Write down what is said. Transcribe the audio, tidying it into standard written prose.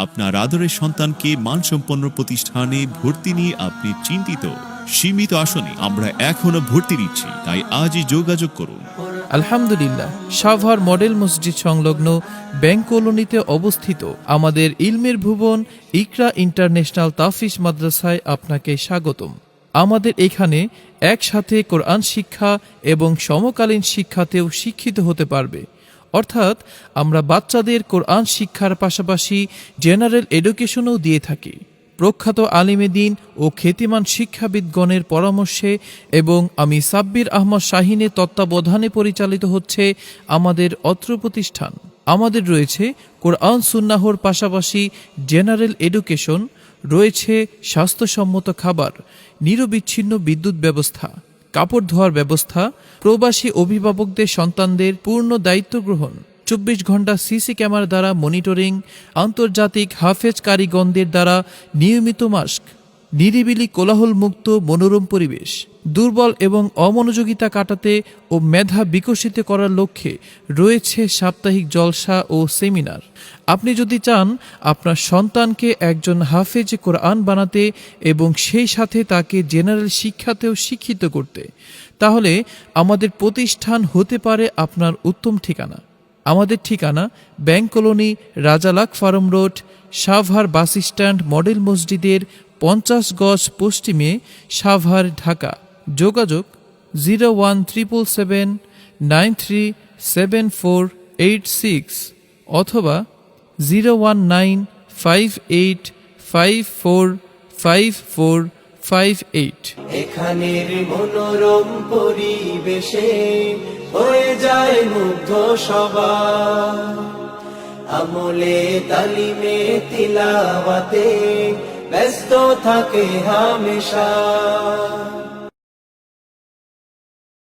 আপনার আদরের সন্তানকে মানসম্পন্ন প্রতিষ্ঠানে ভর্তি নিয়ে আপনি চিন্তিত? সীমিত আসনে আমরা এখনো ভর্তি নিচ্ছি, তাই আজই যোগাযোগ করুন। আলহামদুলিল্লাহ, সাভার মডেল মসজিদ সংলগ্ন ব্যাংক কলোনিতে অবস্থিত আমাদের ইলমের ভুবন ইকরা ইন্টারন্যাশনাল তাফিজ মাদ্রাসায় আপনাকে স্বাগতম। আমাদের এখানে একসাথে কোরআন শিক্ষা এবং সমকালীন শিক্ষাতেও শিক্ষিত হতে পারবে। অর্থাৎ আমরা বাচ্চাদের কোরআন শিক্ষার পাশাপাশি জেনারেল এডুকেশনও দিয়ে থাকি। প্রখ্যাত আলিমে দ্বীন ও খ্যাতিমান শিক্ষাবিদগণের পরামর্শে এবং আমি সাব্বির আহমদ শাহিনের তত্ত্বাবধানে পরিচালিত হচ্ছে আমাদের অত্র প্রতিষ্ঠান। আমাদের রয়েছে কোরআন সুন্নাহর পাশাপাশি জেনারেল এডুকেশন, রয়েছে স্বাস্থ্যসম্মত খাবার, নিরবিচ্ছিন্ন বিদ্যুৎ ব্যবস্থা, কাপড় ধোয়ার ব্যবস্থা, প্রবাসী অভিভাবকদের সন্তানদের পূর্ণ দায়িত্ব গ্রহণ, 24 ঘন্টা সিসি ক্যামেরা দ্বারা মনিটরিং, আন্তর্জাতিক হাফেজ কারিগণদের দ্বারা নিয়মিত মাস্ক, নিরিবিলি কোলাহলমুক্ত মনোরম পরিবেশ, দুর্বল এবং অমনোযোগিতা কাটাতে ও মেধা বিকশিত করার লক্ষ্যে রয়েছে সাপ্তাহিক জলসা ও সেমিনার। আপনি যদি চান আপনার সন্তানকে একজন হাফেজ কোরআন বানাতে এবং সেই সাথে তাকে জেনারেল শিক্ষাতেও শিক্ষিত করতে, তাহলে আমাদের প্রতিষ্ঠান হতে পারে আপনার উত্তম ঠিকানা। আমাদের ঠিকানা bank colony, Rajalakh farm road, Savar bus stand, model মসজিদের 50 গজ পশ্চিমে, সাভার, ঢাকা। যোগাযোগ 01377937486 অথবা 01958545458। এখানের মনোরম পরিবেশে হয়ে যায় মুগ্ধ সবাই, আমলে তালিমে তিলাওয়াতে ব্যস্ত থাকে হামেশা।